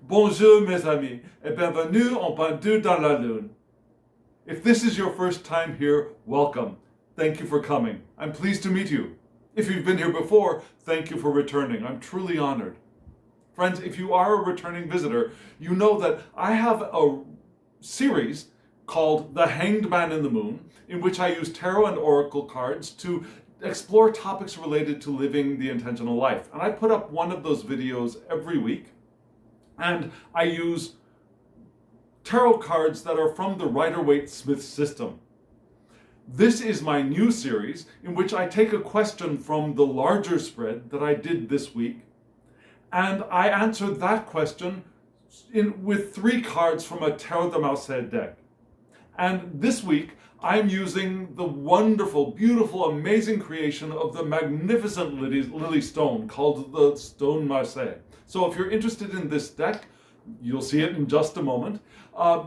Bonjour mes amis, et bienvenue en Pendu dans la Lune. If this is your first time here, welcome. Thank you for coming. I'm pleased to meet you. If you've been here before, thank you for returning. I'm truly honored. Friends, if you are a returning visitor, you know that I have a series called The Hanged Man in the Moon, in which I use tarot and oracle cards to explore topics related to living the intentional life. And I put up one of those videos every week, and I use tarot cards that are from the Rider-Waite-Smith system. This is my new series in which I take a question from the larger spread that I did this week, and I answer that question with 3 cards from a Stone Marseille deck. And this week, I'm using the wonderful, beautiful, amazing creation of the magnificent Lili Stone called the Stone Marseille. So if you're interested in this deck, you'll see it in just a moment.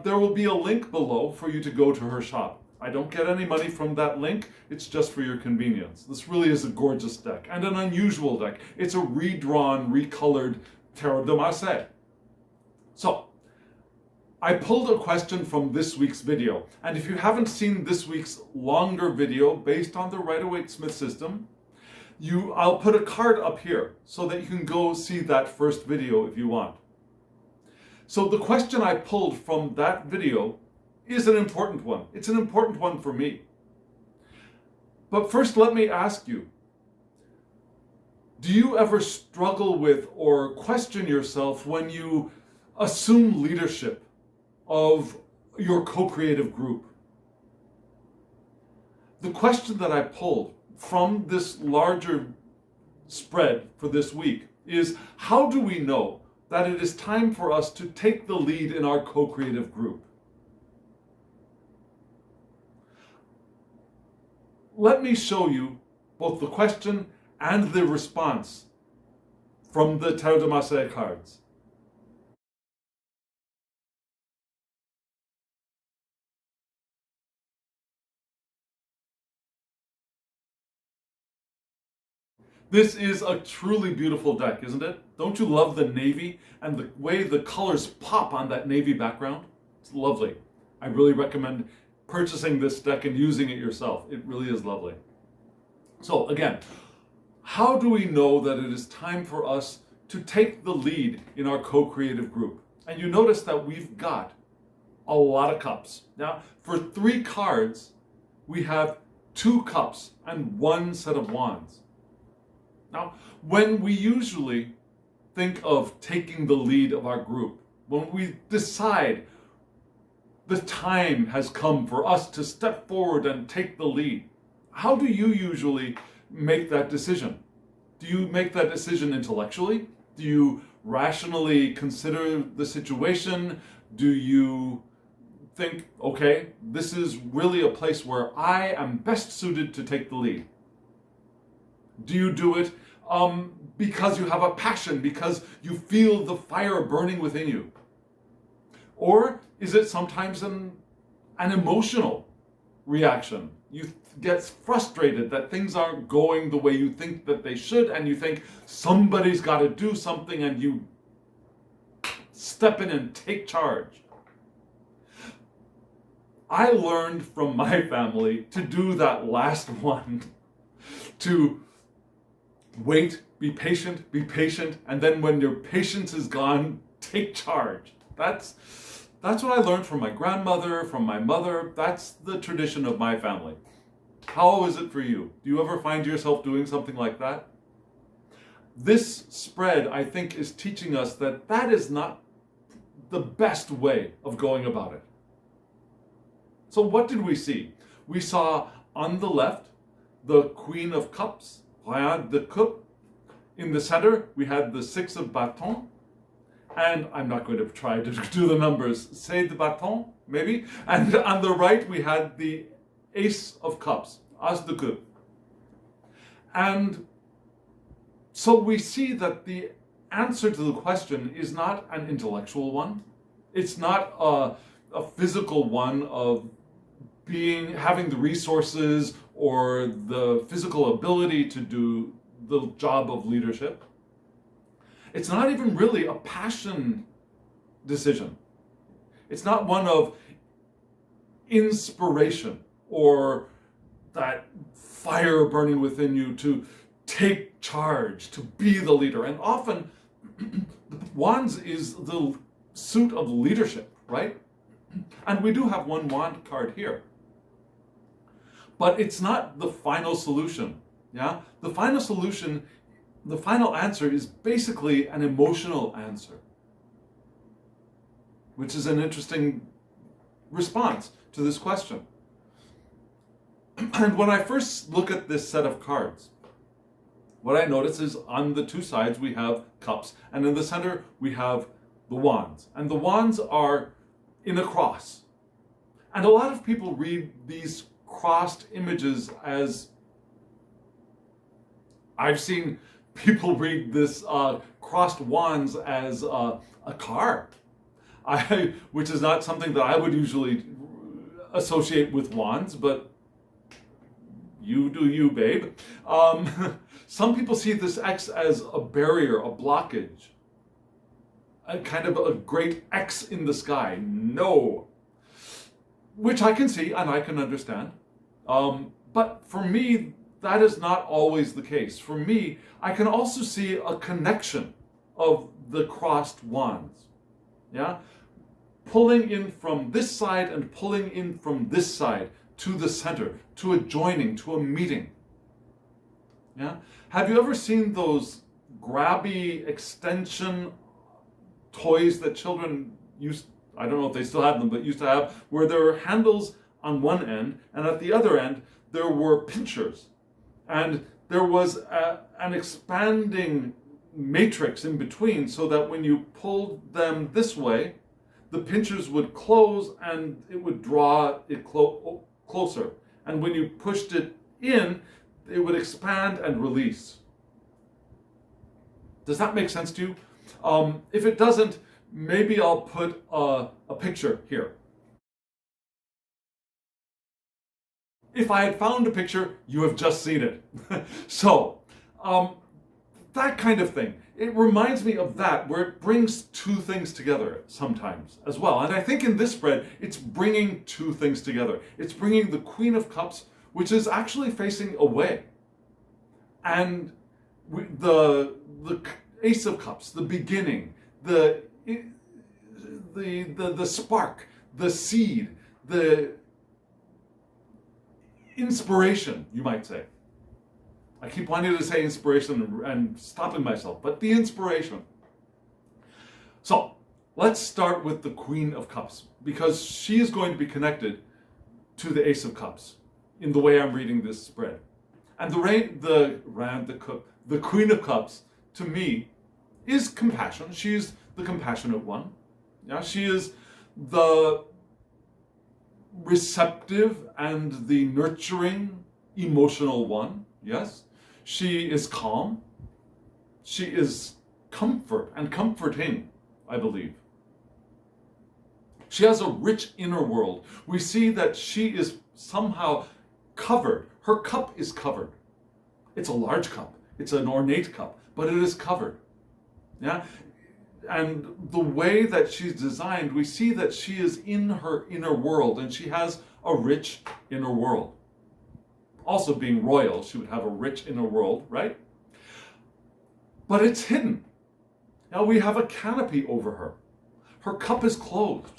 There will be a link below for you to go to her shop. I don't get any money from that link. It's just for your convenience. This really is a gorgeous deck and an unusual deck. It's a redrawn, recolored Tarot de Marseille. So, I pulled a question from this week's video, and if you haven't seen this week's longer video based on the Rider-Waite-Smith system, I'll put a card up here so that you can go see that first video if you want. So the question I pulled from that video is an important one. It's an important one for me. But first, let me ask you, do you ever struggle with or question yourself when you assume leadership of your co-creative group? The question that I pulled from this larger spread for this week is, how do we know that it is time for us to take the lead in our co-creative group? Let me show you both the question and the response from the Tarot de Marseille cards. This is a truly beautiful deck, isn't it? Don't you love the navy and the way the colors pop on that navy background? It's lovely. I really recommend purchasing this deck and using it yourself. It really is lovely. So again, how do we know that it is time for us to take the lead in our co-creative group? And you notice that we've got a lot of cups. Now, for 3 cards, we have 2 cups and 1 set of wands. Now, when we usually think of taking the lead of our group, when we decide the time has come for us to step forward and take the lead, how do you usually make that decision? Do you make that decision intellectually? Do you rationally consider the situation? Do you think, okay, this is really a place where I am best suited to take the lead? Do you do it because you have a passion, because you feel the fire burning within you? Or is it sometimes an emotional reaction? You get frustrated that things aren't going the way you think that they should, and you think somebody's got to do something, and you step in and take charge. I learned from my family to do that last one, to wait, be patient, and then when your patience is gone, take charge. That's what I learned from my grandmother, from my mother. That's the tradition of my family. How is it for you? Do you ever find yourself doing something like that? This spread, I think, is teaching us that that is not the best way of going about it. So what did we see? We saw on the left the Queen of Cups, Reine de Coupe. In the center, we had the 6 of Bâtons. And I'm not going to try to do the numbers. C'est de bâton, maybe. And on the right, we had the Ace of Cups, As de Coupe. And so we see that the answer to the question is not an intellectual one. It's not a physical one of having the resources or the physical ability to do the job of leadership. It's not even really a passion decision. It's not one of inspiration or that fire burning within you to take charge, to be the leader. And often, wands is the suit of leadership, right? And we do have one wand card here. But it's not the final solution, yeah? The final solution, the final answer is basically an emotional answer, which is an interesting response to this question. And when I first look at this set of cards, what I notice is on the two sides we have cups, and in the center we have the wands. And the wands are in a cross. And a lot of people read these crossed images as, I've seen people read this crossed wands as a car, which is not something that I would usually associate with wands, but you do you, babe. Some people see this X as a barrier, a blockage, a kind of a great X in the sky. No. Which I can see and I can understand. But for me, that is not always the case. For me, I can also see a connection of the crossed wands. Yeah? Pulling in from this side and pulling in from this side to the center, to a joining, to a meeting. Yeah? Have you ever seen those grabby extension toys that children used, I don't know if they still have them, but used to have, where there were handles on one end, and at the other end, there were pinchers. And there was an expanding matrix in between, so that when you pulled them this way, the pinchers would close and it would draw it closer. And when you pushed it in, it would expand and release. Does that make sense to you? If it doesn't, maybe I'll put a picture here. If I had found a picture, you have just seen it. So, that kind of thing. It reminds me of that, where it brings two things together sometimes as well. And I think in this spread, it's bringing two things together. It's bringing the Queen of Cups, which is actually facing away, and the Ace of Cups, the beginning, the spark, the seed, the inspiration, you might say. I keep wanting to say inspiration and stopping myself, but the inspiration. So let's start with the Queen of Cups, because she is going to be connected to the Ace of Cups in the way I'm reading this spread. And the Queen of Cups, to me, is compassion. She's the compassionate one. Yeah, she is the receptive and the nurturing, emotional one. Yes. She is calm. She is comfort and comforting, I believe. She has a rich inner world. We see that she is somehow covered. Her cup is covered. It's a large cup. It's an ornate cup, but it is covered. Yeah? And the way that she's designed, we see that she is in her inner world, and she has a rich inner world. Also, being royal, she would have a rich inner world, right? But it's hidden. Now we have a canopy over her. Her cup is closed.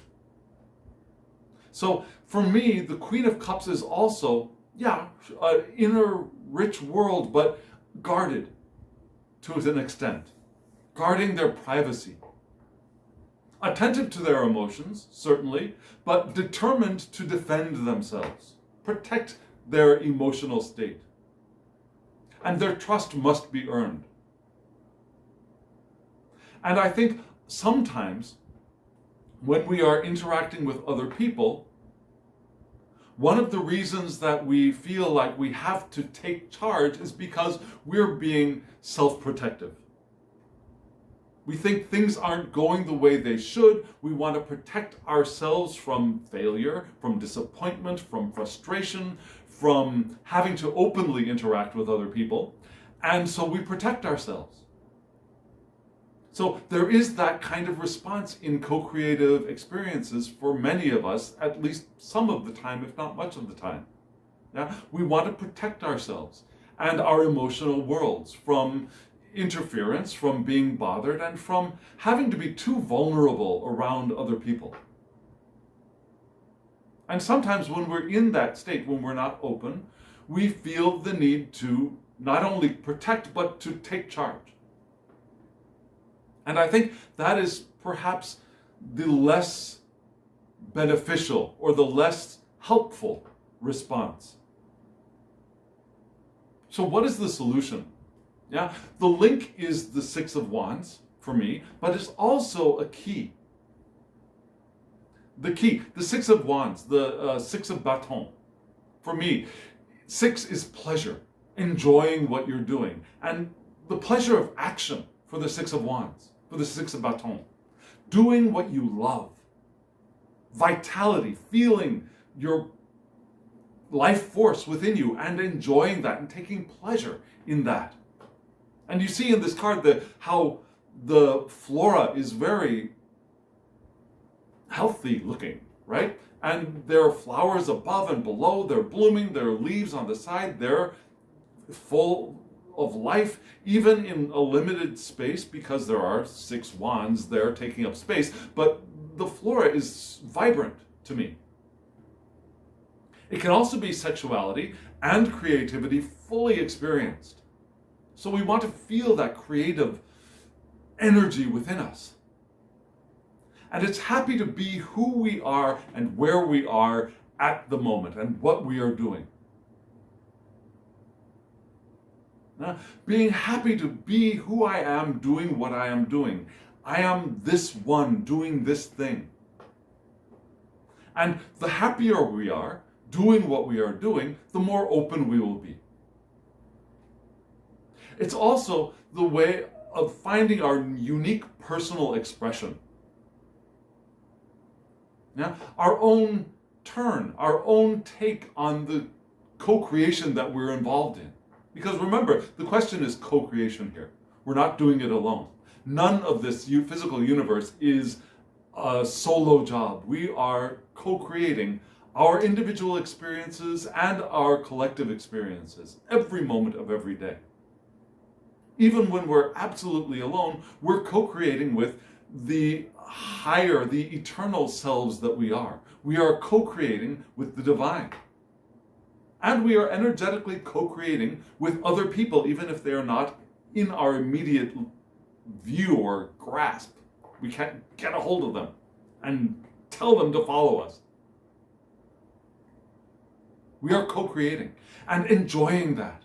So for me, the Queen of Cups is also, an inner rich world, but guarded to an extent. Guarding their privacy. Attentive to their emotions, certainly, but determined to defend themselves. Protect their emotional state. And their trust must be earned. And I think sometimes when we are interacting with other people, one of the reasons that we feel like we have to take charge is because we're being self-protective. We think things aren't going the way they should. We want to protect ourselves from failure, from disappointment, from frustration, from having to openly interact with other people. And so we protect ourselves. So there is that kind of response in co-creative experiences for many of us, at least some of the time, if not much of the time. Yeah? We want to protect ourselves and our emotional worlds from interference, from being bothered, and from having to be too vulnerable around other people. And sometimes when we're in that state, when we're not open, we feel the need to not only protect, but to take charge. And I think that is perhaps the less beneficial or the less helpful response. So what is the solution? Yeah, the link is the Six of Wands for me, but it's also a key. The key, the Six of Wands, the Six of Bâtons. For me, six is pleasure, enjoying what you're doing, and the pleasure of action for the Six of Wands, for the Six of Bâtons. Doing what you love. Vitality, feeling your life force within you and enjoying that and taking pleasure in that. And you see in this card how the flora is very healthy looking, right? And there are flowers above and below, they're blooming, there are leaves on the side, they're full of life, even in a limited space, because there are six wands there taking up space, but the flora is vibrant to me. It can also be sexuality and creativity fully experienced. So we want to feel that creative energy within us. And it's happy to be who we are and where we are at the moment and what we are doing. Now, being happy to be who I am doing what I am doing. I am this one doing this thing. And the happier we are doing what we are doing, the more open we will be. It's also the way of finding our unique personal expression. Yeah? Our own turn, our own take on the co-creation that we're involved in. Because remember, the question is co-creation here. We're not doing it alone. None of this physical universe is a solo job. We are co-creating our individual experiences and our collective experiences every moment of every day. Even when we're absolutely alone, we're co-creating with the higher, the eternal selves that we are. We are co-creating with the divine. And we are energetically co-creating with other people, even if they are not in our immediate view or grasp. We can't get a hold of them and tell them to follow us. We are co-creating and enjoying that.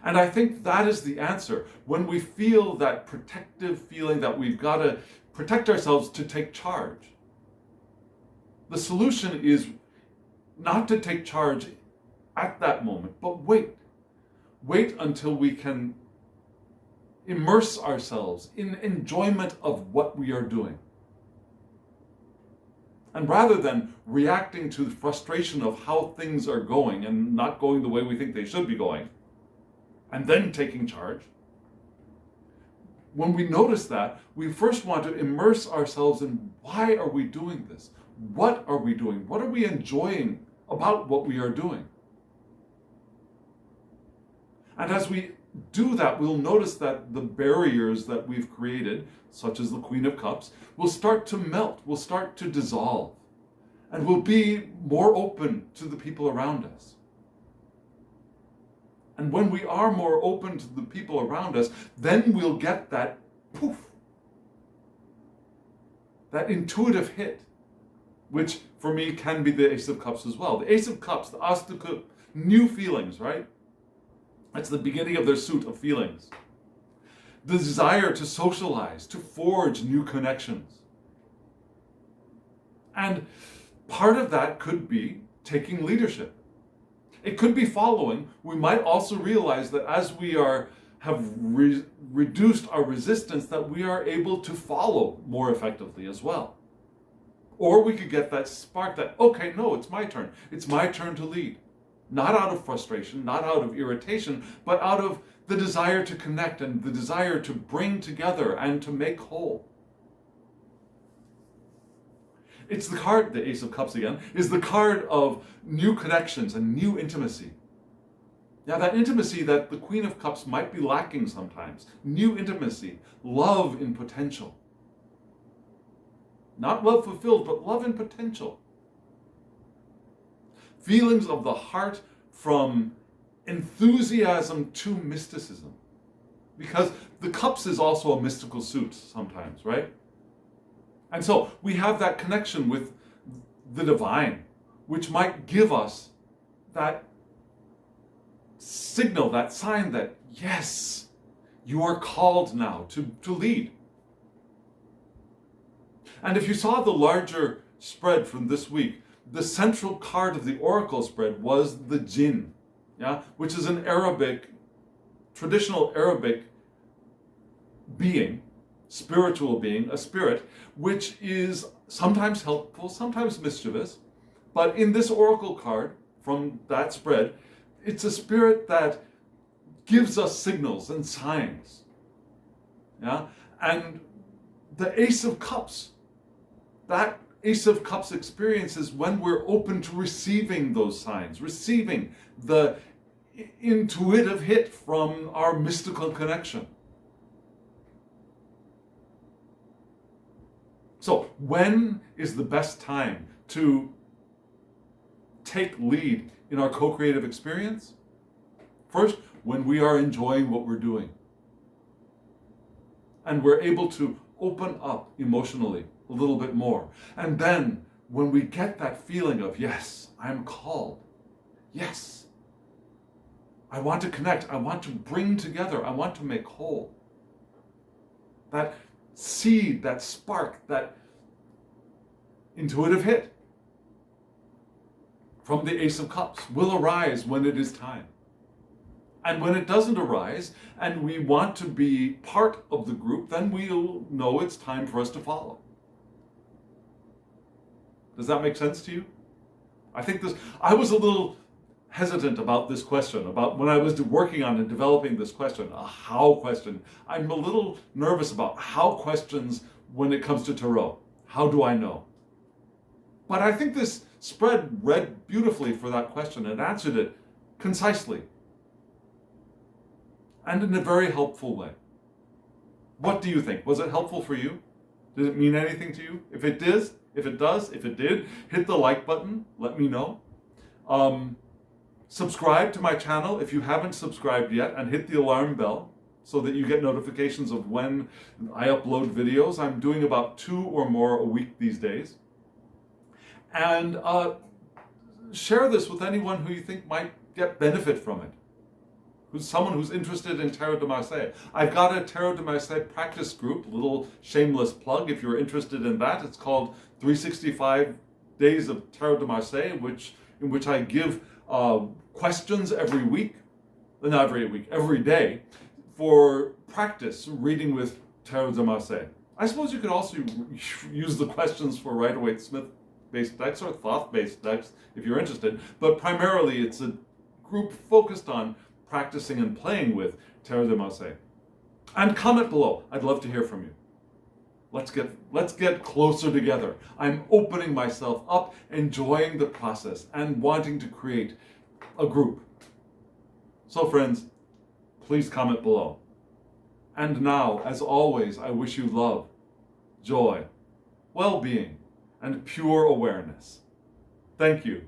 And I think that is the answer. When we feel that protective feeling that we've got to protect ourselves to take charge, the solution is not to take charge at that moment, but wait. Wait until we can immerse ourselves in enjoyment of what we are doing. And rather than reacting to the frustration of how things are going and not going the way we think they should be going, and then taking charge, when we notice that, we first want to immerse ourselves in why are we doing this? What are we doing? What are we enjoying about what we are doing? And as we do that, we'll notice that the barriers that we've created, such as the Queen of Cups, will start to melt, will start to dissolve, and we'll be more open to the people around us. And when we are more open to the people around us, then we'll get that poof, that intuitive hit, which for me can be the Ace of Cups as well. The Ace of Cups, the As de Coupe, new feelings, right? That's the beginning of their suit of feelings. The desire to socialize, to forge new connections. And part of that could be taking leadership. It could be following. We might also realize that as we have reduced our resistance, that we are able to follow more effectively as well. Or we could get that spark that, okay, no, it's my turn. It's my turn to lead. Not out of frustration, not out of irritation, but out of the desire to connect and the desire to bring together and to make whole. It's the card, the Ace of Cups again, is the card of new connections and new intimacy. Now that intimacy that the Queen of Cups might be lacking sometimes. New intimacy, love in potential. Not love fulfilled, but love in potential. Feelings of the heart from enthusiasm to mysticism. Because the cups is also a mystical suit sometimes, right? And so we have that connection with the divine, which might give us that signal, that sign that, yes, you are called now to lead. And if you saw the larger spread from this week, the central card of the oracle spread was the jinn, which is an traditional Arabic being, spiritual being, a spirit, which is sometimes helpful, sometimes mischievous. But in this oracle card from that spread, it's a spirit that gives us signals and signs. And the Ace of Cups, that Ace of Cups experience is when we're open to receiving those signs, receiving the intuitive hit from our mystical connection. So, when is the best time to take lead in our co-creative experience? First, when we are enjoying what we're doing. And we're able to open up emotionally a little bit more. And then, when we get that feeling of, yes, I'm called. Yes, I want to connect. I want to bring together. I want to make whole. That seed, that spark, that intuitive hit from the Ace of Cups will arise when it is time. And when it doesn't arise, and we want to be part of the group, then we'll know it's time for us to follow. Does that make sense to you? I was a little hesitant about this question, about when I was working on and developing this question, a how question. I'm a little nervous about how questions when it comes to tarot. How do I know? But I think this spread read beautifully for that question and answered it concisely and in a very helpful way. What do you think? Was it helpful for you? Did it mean anything to you? If it did, hit the like button. Let me know. Subscribe to my channel if you haven't subscribed yet, and hit the alarm bell so that you get notifications of when I upload videos. I'm doing about 2 or more a week these days. And share this with anyone who you think might get benefit from it. Someone who's interested in Tarot de Marseille. I've got a Tarot de Marseille practice group, little shameless plug if you're interested in that. It's called 365 Days of Tarot de Marseille, in which I give questions every day for practice reading with Tarot de Marseille. I suppose you could also use the questions for Rider-Waite-Smith-based decks or Thoth-based decks if you're interested, but primarily it's a group focused on practicing and playing with Tarot de Marseille. And comment below. I'd love to hear from you. Let's get closer together. I'm opening myself up, enjoying the process, and wanting to create a group. So friends, please comment below. And now, as always, I wish you love, joy, well-being, and pure awareness. Thank you.